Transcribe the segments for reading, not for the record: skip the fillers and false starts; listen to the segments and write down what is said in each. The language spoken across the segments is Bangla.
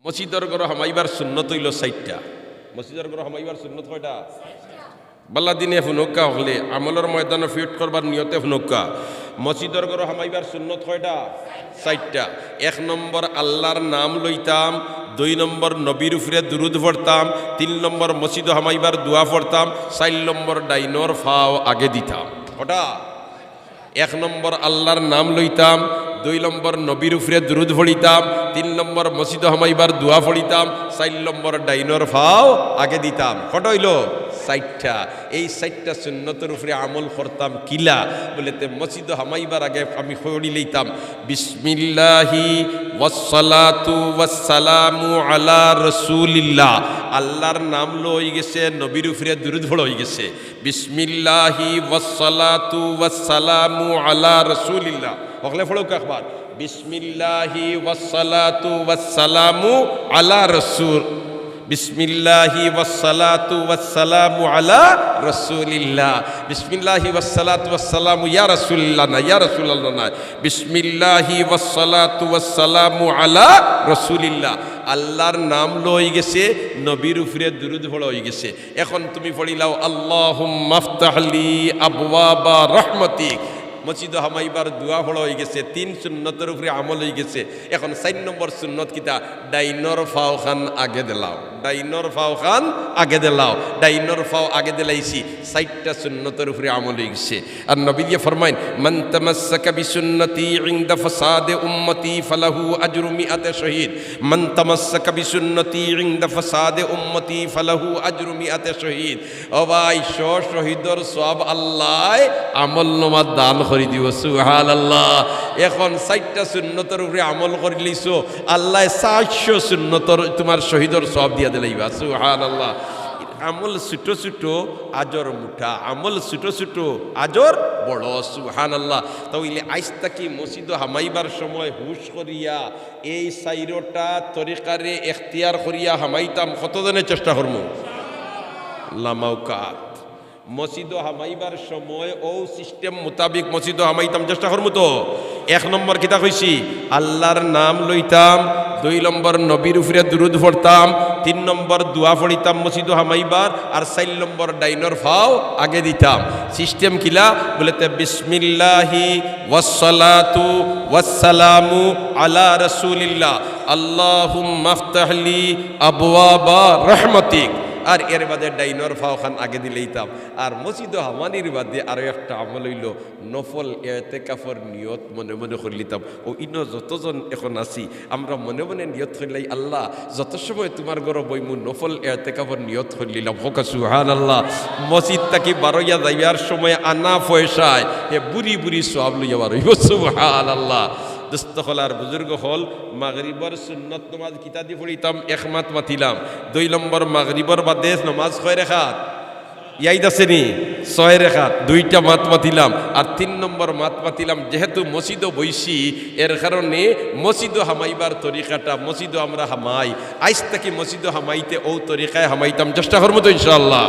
মসজিদর ঘর হামাইবার সুন্নত হইল 4টা। মসজিদর ঘর হামাইবার সুন্নত কয়টা? বাল্লা দিনে ফুনক্কা হলে আমলের ময়দানে ফিট করবার নিয়তে ফুনক্কা। মসজিদর ঘর হামাইবার সুন্নত কয়টা? 4টা। 1 নম্বর আল্লাহর নাম লইতাম, 2 নম্বর নবীর উপরে দুরুদ পড়তাম, 3 নম্বর মসজিদ হামাইবার দোয়া পড়তাম, 4 নম্বর ডাইনর ফাও আগে দিতাম। ওটা 1 নম্বর আল্লাহর নাম লইতাম, 2 নম্বর নবীর উপরে দুরুদ পড়িতাম, 3 নম্বর মসজিদ হামাইবার দোয়া পড়িতাম, 4 নম্বর ডাইনর ফাও আগে দিতাম। কটা হইল? 4টা। এই 4টা সুন্নতের উপরে আমল করতাম কিলা বলেতে মসজিদ হামাইবার আগে আমি পড়ি লইতাম বিসমিল্লাহি ওয়াসসালাতু ওয়াসসালামু আলা রাসূলিল্লাহ। আল্লাহর নাম লই গেছে, নবীর উপরে দুরূদ পড়া হই গেছে। বিসমিল্লাহি ওয়াসসালাতু ওয়াসসালামু আলা রাসূলিল্লাহ। ওগলে পড়ো একবার বিসমিল্লাহি ওয়াসসালাতু ওয়াসসালামু আলা রাসূল। বিসমিল্লাহি ওয়াসসালাতু ওয়াসসালামু আলা রাসূলিল্লাহ। বিসমিল্লাহি ওয়াসসালাতু ওয়াসসালামু ইয়া রাসূলিল্লাহ না, ইয়া রাসূলুল্লাহ না, বিসমিল্লাহি ওয়াসসালাতু ওয়াসসালামু আলা রাসূলিল্লাহ। আল্লাহর নাম লই গেছে, নবীর উপরে দুরূদ পড়া হই গেছে। এখন তুমি পড়িলাও আল্লাহুম্মা আফতাহলি আবওয়াবা রাহমাতিক। মসজিদ হামাইবার দোয়া পড়া হয়ে গেছে, 3 সুন্নতের উপরে আমল হয়ে গেছে। এখন 4 নম্বর সুন্নত কিতা? ডাইনর ফাও খান আগে দিলাও, ডাইনর ফাও খান আগে দিলাও। ডাইনর ফাও আগে দিলাইছি, 4টা সুন্নতের উপরে আমল হয়ে গেছে। আর নবী দিয়ে ফরমাইন মান তামাসসাকা বিসুন্নতি ইনদা ফাসাদে উম্মতি ফালাহু আজরু মিআতে শহীদ। মান তামাসসাকা বিসুন্নতি ইনদা ফাসাদে উম্মতি ফালাহু আজরু মিআতে শহীদ। ও ভাই, শহীদর সওয়াব আল্লাহ আমল নামা দান করে দিব। সুবহানাল্লাহ। এখন 4টা সুন্নতের উপরে আমল করে লিছো, আল্লাহ 400 সুন্নতর তোমার শহীদর সওয়াব দিয়া দিলাইবা। সুবহানাল্লাহ। আমল ছোট ছোট আজর মুঠা, আমল ছোট ছোট আজর বড়। সুবহানাল্লাহ। তাইলে আইজ তাকি মসজিদ হামাইবার সময় হুশ করিয়া এই 4টা তরিকারে এখতিয়ার করিয়া হামাইতাম। কতজনের চেষ্টা করবো? লামাউকাত মসজিদ হামাইবার সময় ও সিস্টেম মোতাবিক মসজিদ হামাইতাম, চেষ্টা করবো তো। 1 নম্বর কিতা কইছি? আল্লাহর নাম লইতাম, 2 নম্বর নবীর উপরে দুরূদ পড়তাম, 3 নম্বর দোয়া পড়িতাম মসজিদ হামাইবার, আর 4 নম্বর ডাইনর ফাও আগে দিতাম। সিস্টেম কিলা বলেতে বিসমিল্লাহি ওয়াসসালাতু ওয়াসসালামু আলা রাসূলিল্লাহ। আল্লাহুম্মা আফতাহলি আবওয়াবা রাহমাতিক। আর এর বাদে ডাইনর ফাও খান আগে দিলেইতাম। আর মসজিদ হামানির বাদে আরো একটা আমল হইল নফল ইতিকাফের নিয়ত মনে মনে করলিতাম। ও ইনো যতজন এখন আছি আমরা মনে মনে নিয়ত করলাই, আল্লাহ যত সময় তোমার ঘর বইমু নফল ইতিকাফের নিয়ত করলিলাম। হোক সুবহানাল্লাহ। মসজিদ তাকি বারোয়া যাইবার সময় আনা পয়সায় এ বুড়ি বুড়ি সওয়াব লইয়া বার হইব। সুবহানাল্লাহ। দোস্ত হল আর বুজুর্গ হল মাগরিবর সুন্নত নামাজ কিতা দি পড়িতাম? 1 মাত মাতিলাম। 2 নম্বর মাগরিবর বাদে নমাজ 6 রাকাত ইয়াইদ আসেনি? 6 রাকাত 2টা মাত মাতিলাম। আর 3 নম্বর মাত মাতিলাম যেহেতু মসজিদ বইছি এর কারণে মসজিদ হামাইবার তরিকাটা মসজিদ আমরা হামাই। আইজ থেকে মসজিদ হামাইতে ও তরিকায় হামাইতাম, চেষ্টা করবো তো ইনশাআল্লাহ।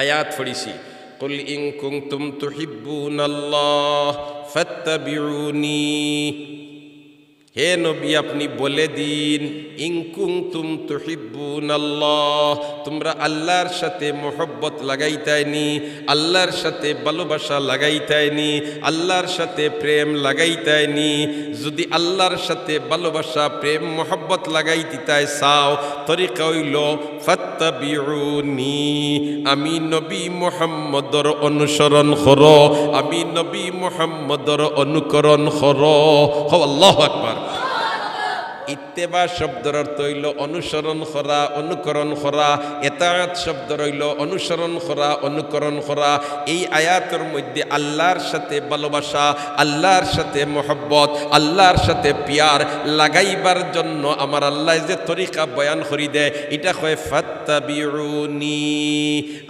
আয়াত পড়িছি কুল ইন কুনতুম তুহিব্বুনাল্লাহ ফাত্তাবিউনি। হে নবী আপনি বলে দিন ইন কুনতুম তুহিব্বুনাল্লাহ, তোমরা আল্লাহর সাথে মোহব্বত লাগাইতাইনি, আল্লাহর সাথে ভালোবাসা লাগাইতাইনি, আল্লাহর সাথে প্রেম লাগাইতাইনি। যদি আল্লাহর সাথে ভালোবাসা প্রেম মোহব্বত লাগাইতিতাই চাও, তরিকা হইল ফাত্তাবিউনি। আমি নবী মুহাম্মদর অনুসরণ করো, আমি নবী মুহাম্মদর অনুকরণ করো। আল্লাহু আকবার। ইত্তেবা শব্দের অর্থ হইল অনুসরণ করা, অনুকরণ করা। ইতাআত শব্দ হইল অনুসরণ করা, অনুকরণ করা। এই আয়াতের মধ্যে আল্লাহর সাথে ভালোবাসা, আল্লাহর সাথে মোহব্বত, আল্লাহর সাথে পিয়ার লাগাইবার জন্য আমার আল্লাহ যে তরিকা বয়ান করি দেয় এটা কয় ফাত্তাবিউনি।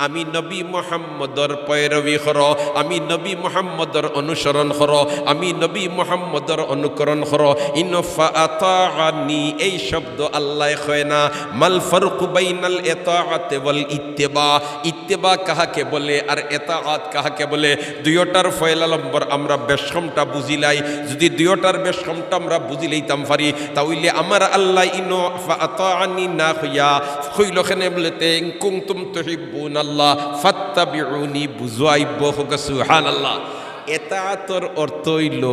আমি নবী মুহাম্মদর পয়রবি করো, আমি নবী মুহাম্মদর অনুসরণ করো, আমি নবী মুহাম্মদর অনুকরণ করো। ইনফা আতা আতাআনি এই শব্দ আল্লাহ কয় না। মাল ফারকু বাইনাল ইতাআতি ওয়াল ইত্তিবা, ইত্তিবা কাহাকে বলে আর ইতাআত কাহাকে বলে, দুইটার ফয়লা নম্বর আমরা বেশকমটা বুঝিলাই। যদি দুইটার বেশকমটা আমরা বুঝি লইতাম পারি তাহলে আমার আল্লাহ ইনো ফাআতাআনি না হইয়া কইলখানে বলতে কুনতুম তুহিব্বুনাল্লাহ ফাত্তাবিউনি বুঝাইব হোক সুবহানাল্লাহ। এতাআতর অর্থ হইল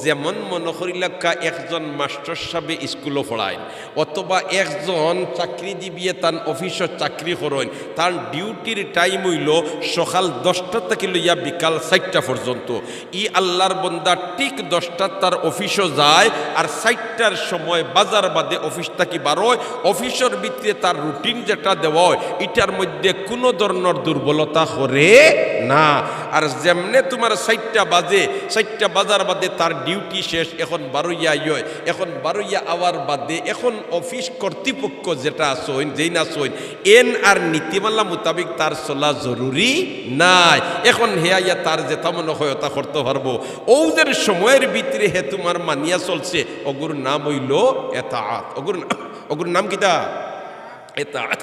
যেমন মনে করিলাকা একজন মাস্টার সাহেবে স্কুলও পড়ায় অথবা একজন চাকরিজীবী তার অফিসে চাকরি করেন, তার ডিউটির টাইম হইল সকাল 10টা থেকে লইয়া বিকাল 4টা পর্যন্ত। ই আল্লাহর বন্দা ঠিক 10টার তার অফিসও যায় আর 4টার সময় বাজার বাদে অফিস থেকে বারোয়। অফিসের ভিতরে তার রুটিন যেটা দেওয়া হয় এটার মধ্যে কোনো ধরনের দুর্বলতা করে না। আর যেমনে তোমার 4টা বাজে, 4টা বাজার বাদে তার ডিউটি শেষ, এখন বারোইয়া ইয়, এখন বারোইয়া আওয়ার বাদে এখন অফিস কর্তৃপক্ষ যেটা আসইন যেই না আসইন এন আর নীতিমালা মোতাবিক তার চলা জরুরি নাই। এখন হেয়া তার যেটা মনে হয় তা করতে পারবো। ওদের সময়ের ভিতরে হে তোমার মানিয়া চলছে, অগুর নাম হইল এতাআত। অগুর নাম কিতা? এতাআত।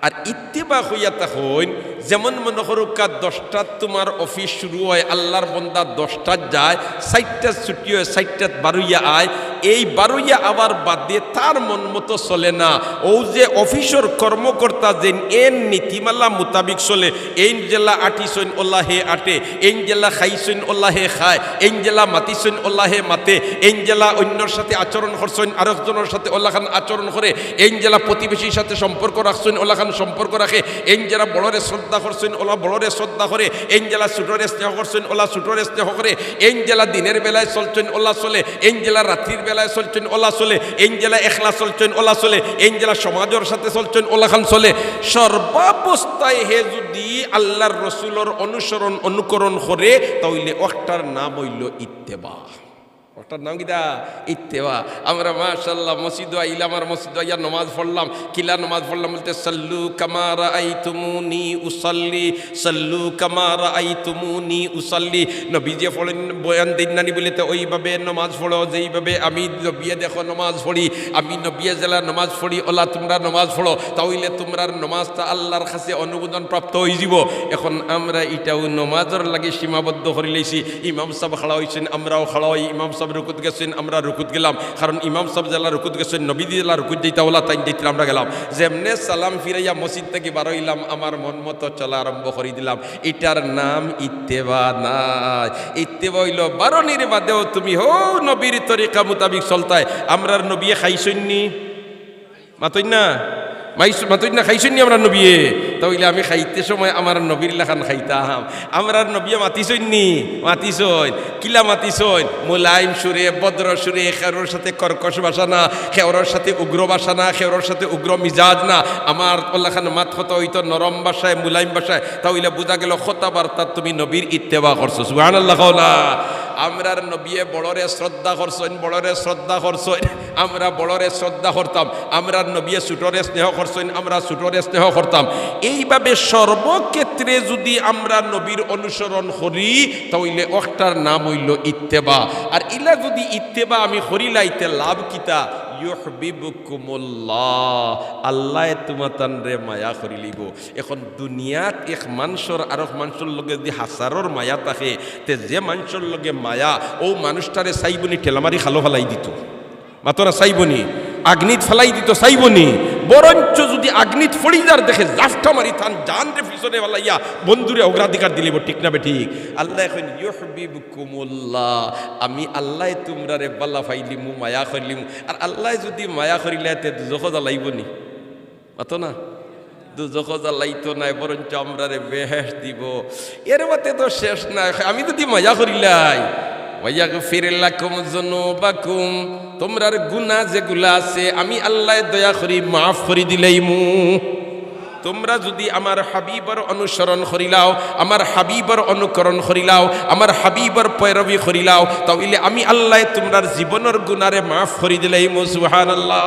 আর ইত্তিবা হইয়া তখন যেমন মনে করুকা 10টার তোমার অফিস শুরু হয়, আল্লাহর বন্দা 10টার যায়, 4টা ছুটি হয়, 4টাত বারোইয়া আয়। এই বারোইয়া আবার বাদে তার মন মতো চলে না। ও যে অফিসের কর্মকর্তা যে এন নীতিমালা মোতাবিক চলে, এই জেলা আটিসইন ওল্লা হে আটে, এই জেলা খাইসইন ওল্লা হে খায়, এই জেলা মাতিসইন ওল্লা হে মাতে, এই জেলা অন্যর সাথে আচরণ করছেন আরেকজনের সাথে ওল্লাখান আচরণ করে, এই জেলা প্রতিবেশীর সাথে সম্পর্ক রাখছেন ওল্লাখান সম্পর্ক রাখে, এই জেলা বড়রে শ্রদ্ধা করছেন ওলা বড়রে শ্রদ্ধা করে, এই জেলা ছোটরে স্নেহ করছেন ওলা ছোটরে স্নেহ করে, এই জেলা দিনের বেলায় চলছেন ওলা চলে, এই জেলা রাত্রির বেলায় চলছেন ওলা চলে, এই জেলা একলা চলছেন ওলা চলে, এই জেলা সমাজের সাথে চলছেন ওলা খান চলে। সর্বাবস্থায় হে যদি আল্লাহর রসুলের অনুসরণ অনুকরণ করে তাহলে ওটার নাম হইল ইত্তেবা। ওটার নাম কিটা? ইত্তেবা। আমরা মাশাআল্লাহ মসজিদ আইলাম, আর মসজিদ আইয়া নমাজ পড়লাম। কিলা নমাজ পড়লাম বলতে সাল্লু কামা রাআইতুমুনি উসাল্লি, সাল্লু কামা রাআইতুমুনি উসাল্লি। নবী যে পড়েন বয়ান দিন নানি বলিতে ওইভাবে নমাজ পড়ো যেইভাবে আমি নবিয়ে দেখো নমাজ পড়ি, আমি নবিয়ে জেলা নমাজ পড়ি ওলা তোমরা নমাজ পড়ো, তাহলে তোমরার নমাজটা আল্লাহর কাছে অনুমোদন প্রাপ্ত হয়ে যাব। এখন আমরা এটাও নমাজের লাগে সীমাবদ্ধ করে লইছি। ইমাম সাহেব খাড়া হয়েছেন, আমরাও খাড়া হই। ইমাম সাহেব রুকুত গেছেন, আমরা রুকুত গেলাম, কারণ ইমাম সাহেব জেলা রুকুত গেছেন, নবী জেলা রুকুত দিতে ওলা তাই দিতে আমরা গেলাম। যেমনে সালাম ফিরাইয়া মসজিদ থেকে বারোইলাম, আমার মন মতো চলা আরম্ভ করে দিলাম। এটার নাম ইত্তেবা নাই। ইত্তেবা হইল বারণির বাদেও তুমি হো নবীর তরিকা মোতাবিক চলতায়। আমরার নবী খাইছন্নি মাতই না মাতই না খাইছন্নি আমরা নবীয়ে, তাহলে আমি খাইতে সময় আমার নবীর লেখান খাইতাম। আমরা নবীয়ে মাতিছন্নি মাতিছইন, কিলা মাতিছইন মুলাইম সুরে বদ্র সুরে, খেরোর সাথে কর্কশ ভাষা না, খেওরের সাথে উগ্র ভাষা না, খেওরের সাথে উগ্র মিজাজ না। আমার লেখান মাত হতো হইতো নরম ভাষায় মুলাইম ভাষায়, তাহলে বোঝা গেল খোতা বার্তা তুমি নবীর ইত্তেবা করছো। সুবহানাল্লাহ না? আমরার নবীয়ে বড়রে শ্রদ্ধা করছেন, বড়রে শ্রদ্ধা করছেন, আমরা বড়রে শ্রদ্ধা করতাম। আমরার নবীয়ে ছোটরে স্নেহ করছেন, আমরা ছোটরে স্নেহ করতাম। এইভাবে সর্বক্ষেত্রে যদি আমরা নবীর অনুসরণ করি তাহলে ওটার নাম হইল ইত্তেবা। আর ইলা যদি ইত্তেবা আমি করিলাইতে লাভ কিতা? ইউহিব্বুকুমুল্লাহ, আল্লাহ তোমাতান রে মায়া করি লিব। এখন দুনিয়াত এক মানুষের আর এক মানুষের লগে যদি হাজারের মায়া থাকে, তে যে মানুষের লগে মায়া ও মানুষটারে চাইবনি ঠেলামারি খালো ফেলাই দিত, মাতরা চাইবনি আগ্নিত ফেলাই দিত চাইবনি, বরঞ্চ যদি আগ্নিত ফড়িদার দেখে জাফটা মারি থান জান রে পিছনে ফেলাইয়া বন্ধুরে অগ্রাধিকার দিলিব। ঠিক না বেঠিক? আল্লাহ এখন ইউহিব্বুকুমুল্লাহ, আমি আল্লাহ তোমরা রে বাল্লা ফাইলিমু মায়া করিলিমু। আর আল্লাহ যদি মায়া করিলে তে দুজখ জ্বালাইবনি, মাত না দুজখ জ্বালাইতো নাই, বরঞ্চ আমরা রে বেহেশ দিব। এর মতে তো শেষ নাই। আমি যদি মায়া করিলাই ওয়াগফির লাকুম যুনুবাকুম, তোমরার গুনাহ যেগুলা আছে আমি আল্লাহ দয়া করি মাফ করে দিলাইমু। তোমরা যদি আমার হাবিবর অনুসরণ করিলাও, আমার হাবিবর অনুকরণ করিলাও, আমার হাবিবর পয়রবি করিলাও, তাহলে আমি আল্লাহ তোমরার জীবনের গুনারে মাফ করে দিলাইমু। সুবহানাল্লাহ।